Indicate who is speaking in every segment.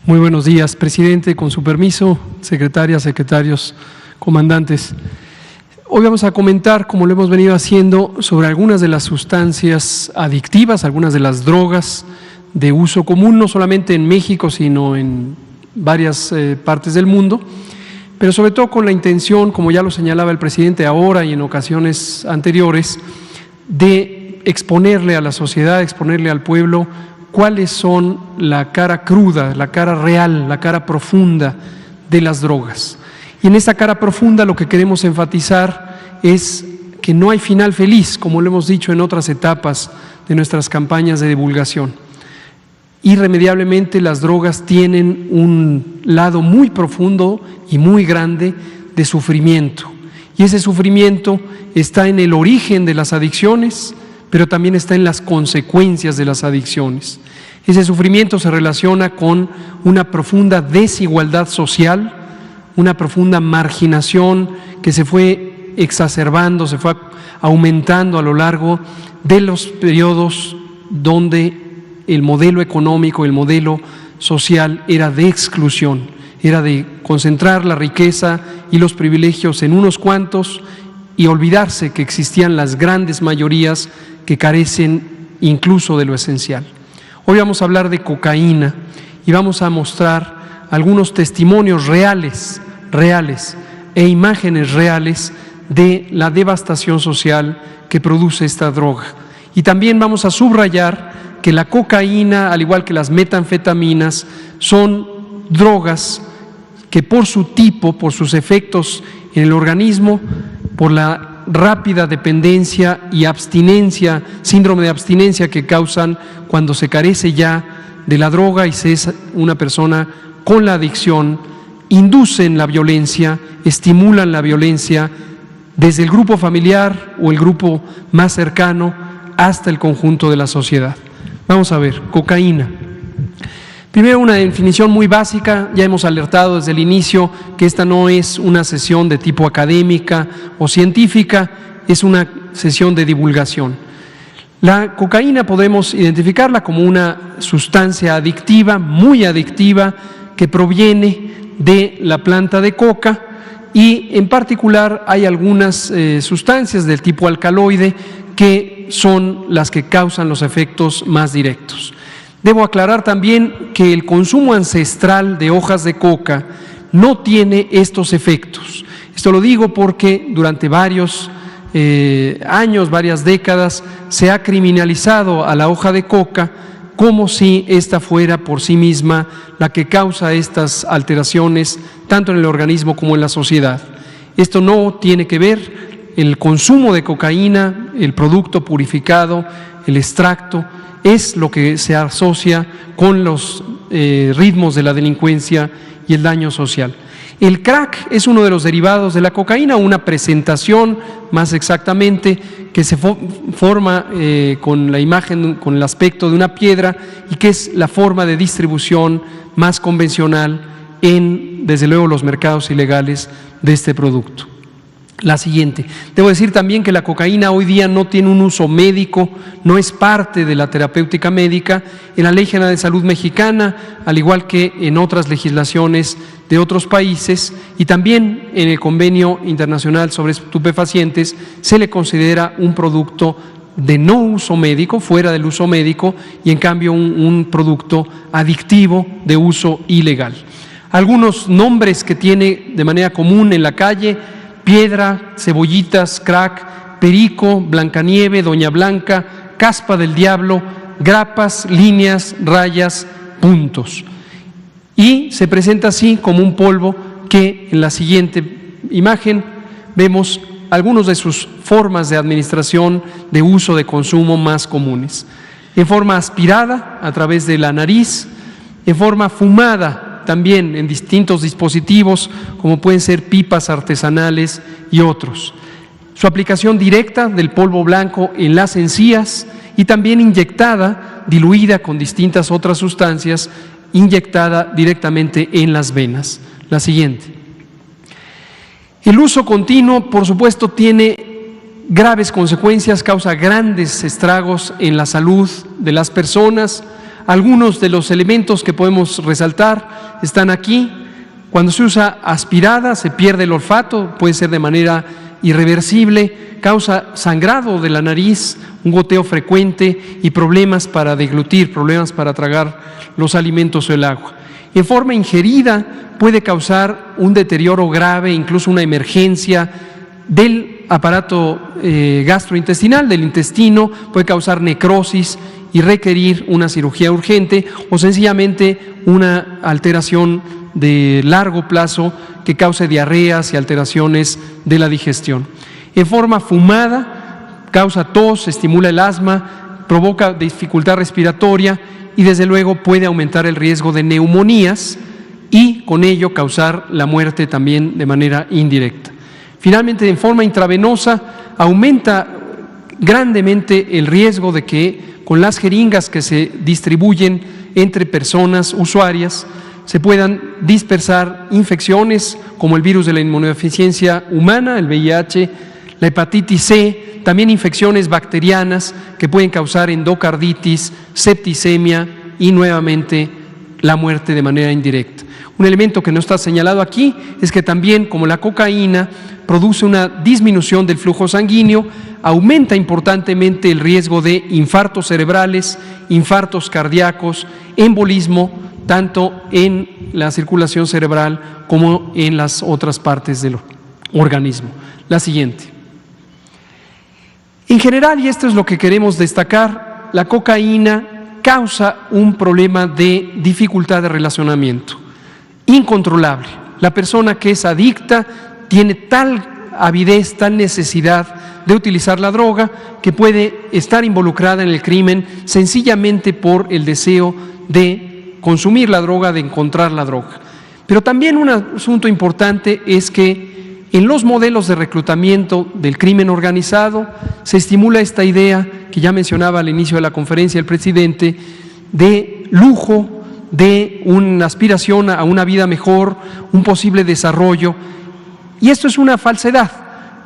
Speaker 1: Muy buenos días, presidente, con su permiso, secretarias, secretarios, comandantes. Hoy vamos a comentar, como lo hemos venido haciendo, sobre algunas de las sustancias adictivas, algunas de las drogas de uso común, no solamente en México, sino en varias partes del mundo, pero sobre todo con la intención, como ya lo señalaba el presidente ahora y en ocasiones anteriores, de exponerle a la sociedad, exponerle al pueblo cuáles son la cara cruda, la cara real, la cara profunda de las drogas. Y en esta cara profunda lo que queremos enfatizar es que no hay final feliz, como lo hemos dicho en otras etapas de nuestras campañas de divulgación. Irremediablemente las drogas tienen un lado muy profundo y muy grande de sufrimiento. Y ese sufrimiento está en el origen de las adicciones, pero también está en las consecuencias de las adicciones. Ese sufrimiento se relaciona con una profunda desigualdad social, una profunda marginación que se fue exacerbando, se fue aumentando a lo largo de los periodos donde el modelo económico, el modelo social era de exclusión, era de concentrar la riqueza y los privilegios en unos cuantos y olvidarse que existían las grandes mayorías que carecen incluso de lo esencial. Hoy vamos a hablar de cocaína y vamos a mostrar algunos testimonios reales e imágenes reales de la devastación social que produce esta droga. Y también vamos a subrayar que la cocaína, al igual que las metanfetaminas, son drogas que por su tipo, por sus efectos en el organismo, por la rápida dependencia y abstinencia, síndrome de abstinencia que causan cuando se carece ya de la droga y se es una persona con la adicción, inducen la violencia, estimulan la violencia desde el grupo familiar o el grupo más cercano hasta el conjunto de la sociedad. Vamos a ver, cocaína. Primero, una definición muy básica. Ya hemos alertado desde el inicio que esta no es una sesión de tipo académica o científica, es una sesión de divulgación. La cocaína podemos identificarla como una sustancia adictiva, muy adictiva, que proviene de la planta de coca y en particular hay algunas sustancias del tipo alcaloide que son las que causan los efectos más directos. Debo aclarar también que el consumo ancestral de hojas de coca no tiene estos efectos. Esto lo digo porque durante varios años, varias décadas, se ha criminalizado a la hoja de coca como si ésta fuera por sí misma la que causa estas alteraciones tanto en el organismo como en la sociedad. Esto no tiene que ver. El consumo de cocaína, el producto purificado, el extracto, es lo que se asocia con los ritmos de la delincuencia y el daño social. El crack es uno de los derivados de la cocaína, una presentación más exactamente que se forma con la imagen, con el aspecto de una piedra y que es la forma de distribución más convencional en, desde luego, los mercados ilegales de este producto. La siguiente. Debo decir también que la cocaína hoy día no tiene un uso médico, no es parte de la terapéutica médica. En la Ley General de Salud Mexicana, al igual que en otras legislaciones de otros países y también en el Convenio Internacional sobre Estupefacientes, se le considera un producto de no uso médico, fuera del uso médico, y en cambio un producto adictivo de uso ilegal. Algunos nombres que tiene de manera común en la calle: piedra, cebollitas, crack, perico, blancanieve, doña blanca, caspa del diablo, grapas, líneas, rayas, puntos. Y se presenta así como un polvo que en la siguiente imagen vemos algunos de sus formas de administración, de uso, de consumo más comunes. En forma aspirada a través de la nariz, en forma fumada también en distintos dispositivos como pueden ser pipas artesanales y otros. Su aplicación directa del polvo blanco en las encías y también inyectada, diluida con distintas otras sustancias, inyectada directamente en las venas. La siguiente. El uso continuo, por supuesto, tiene graves consecuencias, causa grandes estragos en la salud de las personas. Algunos de los elementos que podemos resaltar están aquí. Cuando se usa aspirada se pierde el olfato, puede ser de manera irreversible, causa sangrado de la nariz, un goteo frecuente y problemas para deglutir, problemas para tragar los alimentos o el agua. En forma ingerida puede causar un deterioro grave, incluso una emergencia del aparato gastrointestinal, del intestino, puede causar necrosis y requerir una cirugía urgente o sencillamente una alteración de largo plazo que cause diarreas y alteraciones de la digestión. En forma fumada causa tos, estimula el asma, provoca dificultad respiratoria y desde luego puede aumentar el riesgo de neumonías y con ello causar la muerte también de manera indirecta. Finalmente, en forma intravenosa aumenta grandemente el riesgo de que con las jeringas que se distribuyen entre personas usuarias se puedan dispersar infecciones como el virus de la inmunodeficiencia humana, el VIH, la hepatitis C, también infecciones bacterianas que pueden causar endocarditis, septicemia y nuevamente la muerte de manera indirecta. Un elemento que no está señalado aquí es que también, como la cocaína, produce una disminución del flujo sanguíneo, aumenta importantemente el riesgo de infartos cerebrales, infartos cardíacos, embolismo, tanto en la circulación cerebral como en las otras partes del organismo. La siguiente. En general, y esto es lo que queremos destacar, la cocaína causa un problema de dificultad de relacionamiento incontrolable. La persona que es adicta tiene tal avidez, tal necesidad de utilizar la droga que puede estar involucrada en el crimen sencillamente por el deseo de consumir la droga, de encontrar la droga. Pero también un asunto importante es que en los modelos de reclutamiento del crimen organizado se estimula esta idea que ya mencionaba al inicio de la conferencia el presidente, de lujo, de una aspiración a una vida mejor, un posible desarrollo. Y esto es una falsedad,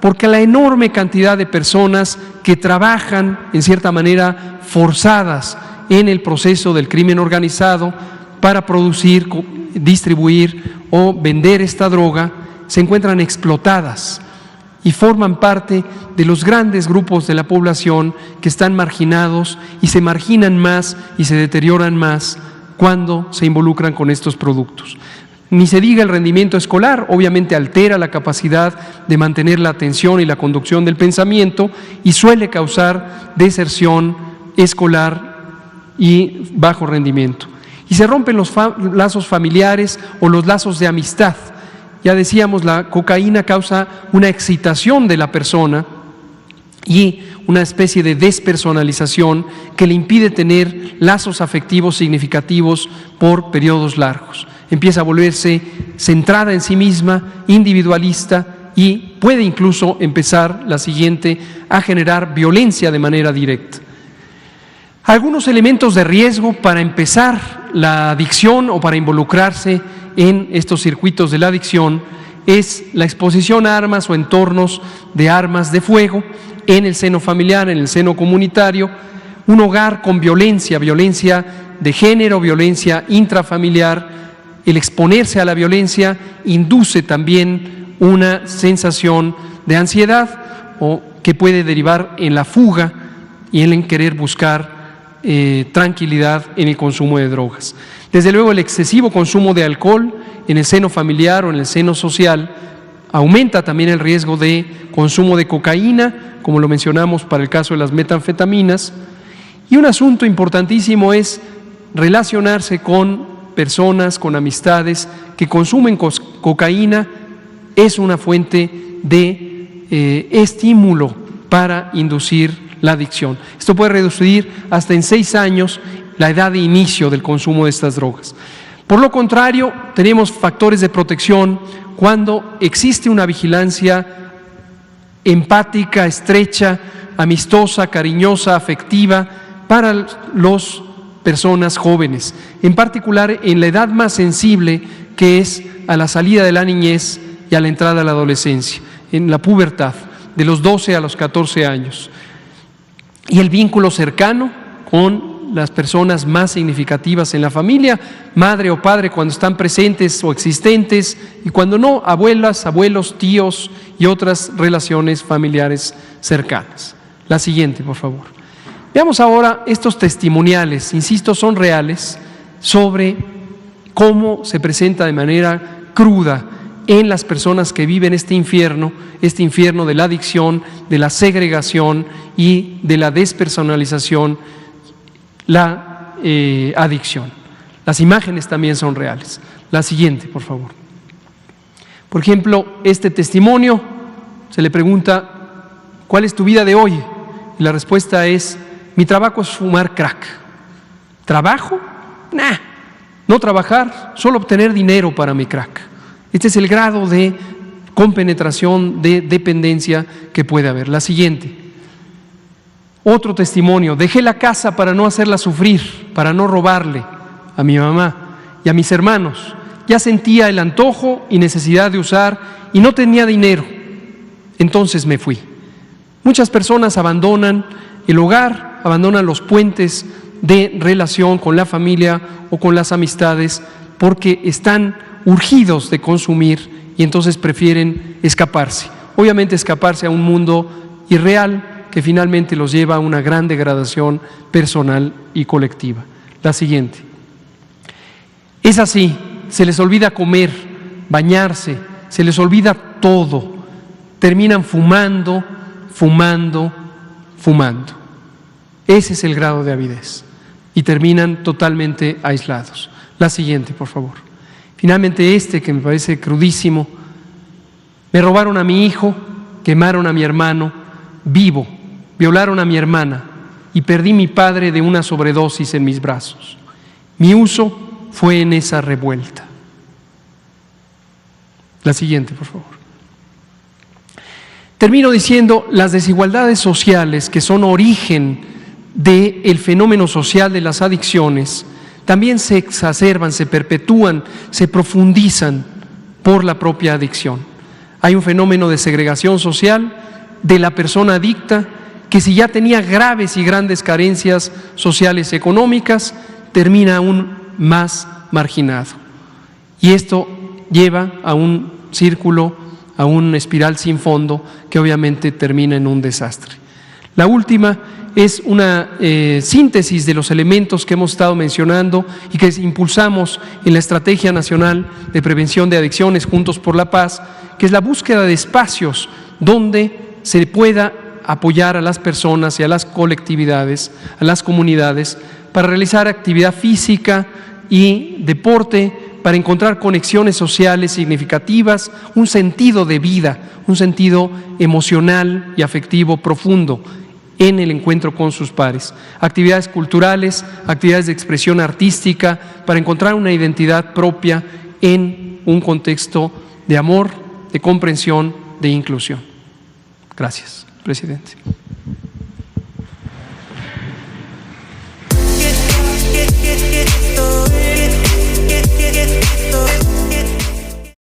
Speaker 1: porque la enorme cantidad de personas que trabajan en cierta manera forzadas en el proceso del crimen organizado para producir, distribuir o vender esta droga, se encuentran explotadas y forman parte de los grandes grupos de la población que están marginados y se marginan más y se deterioran más cuando se involucran con estos productos. Ni se diga el rendimiento escolar, obviamente altera la capacidad de mantener la atención y la conducción del pensamiento y suele causar deserción escolar y bajo rendimiento. Y se rompen los lazos familiares o los lazos de amistad. Ya decíamos, la cocaína causa una excitación de la persona y una especie de despersonalización que le impide tener lazos afectivos significativos por periodos largos. Empieza a volverse centrada en sí misma, individualista y puede incluso empezar, la siguiente, a generar violencia de manera directa. Algunos elementos de riesgo para empezar la adicción o para involucrarse en estos circuitos de la adicción es la exposición a armas o entornos de armas de fuego en el seno familiar, en el seno comunitario, un hogar con violencia, violencia de género, violencia intrafamiliar. El exponerse a la violencia induce también una sensación de ansiedad o que puede derivar en la fuga y en querer buscar tranquilidad en el consumo de drogas. Desde luego, el excesivo consumo de alcohol en el seno familiar o en el seno social aumenta también el riesgo de consumo de cocaína, como lo mencionamos para el caso de las metanfetaminas. Y un asunto importantísimo es relacionarse con personas, con amistades que consumen cocaína. Es una fuente de estímulo para inducir la adicción. Esto puede reducir hasta en 6 años la edad de inicio del consumo de estas drogas. Por lo contrario, tenemos factores de protección cuando existe una vigilancia empática, estrecha, amistosa, cariñosa, afectiva para las personas jóvenes, en particular en la edad más sensible, que es a la salida de la niñez y a la entrada a la adolescencia, en la pubertad, de los 12 a los 14 años. Y el vínculo cercano con las personas más significativas en la familia, madre o padre cuando están presentes o existentes, y cuando no, abuelas, abuelos, tíos y otras relaciones familiares cercanas. La siguiente, por favor. Veamos ahora estos testimoniales, insisto, son reales, sobre cómo se presenta de manera cruda en las personas que viven este infierno de la adicción, de la segregación y de la despersonalización, la adicción. Las imágenes también son reales. La siguiente, por favor. Por ejemplo, este testimonio, se le pregunta, ¿cuál es tu vida de hoy? Y la respuesta es, mi trabajo es fumar crack. ¿Trabajo? Nah, no trabajar, solo obtener dinero para mi crack. Este es el grado de compenetración, de dependencia que puede haber. La siguiente. Otro testimonio. Dejé la casa para no hacerla sufrir, para no robarle a mi mamá y a mis hermanos. Ya sentía el antojo y necesidad de usar y no tenía dinero. Entonces me fui. Muchas personas abandonan el hogar, abandonan los puentes de relación con la familia o con las amistades porque están urgidos de consumir y entonces prefieren escaparse. Obviamente escaparse a un mundo irreal que finalmente los lleva a una gran degradación personal y colectiva. La siguiente. Es así, se les olvida comer, bañarse, se les olvida todo. Terminan fumando, fumando, fumando. Ese es el grado de avidez y terminan totalmente aislados. La siguiente, por favor. Finalmente que me parece crudísimo. Me robaron a mi hijo, quemaron a mi hermano vivo, violaron a mi hermana y perdí mi padre de una sobredosis en mis brazos. Mi uso fue en esa revuelta. La siguiente, por favor. Termino diciendo, las desigualdades sociales que son origen del fenómeno social de las adicciones también se exacerban, se perpetúan, se profundizan por la propia adicción. Hay un fenómeno de segregación social de la persona adicta que, si ya tenía graves y grandes carencias sociales y económicas, termina aún más marginado. Y esto lleva a un círculo, a una espiral sin fondo que obviamente termina en un desastre. La última es una síntesis de los elementos que hemos estado mencionando y que impulsamos en la Estrategia Nacional de Prevención de Adicciones Juntos por la Paz, que es la búsqueda de espacios donde se pueda apoyar a las personas y a las colectividades, a las comunidades, para realizar actividad física y deporte, para encontrar conexiones sociales significativas, un sentido de vida, un sentido emocional y afectivo profundo en el encuentro con sus pares. Actividades culturales, actividades de expresión artística, para encontrar una identidad propia en un contexto de amor, de comprensión, de inclusión. Gracias, presidente.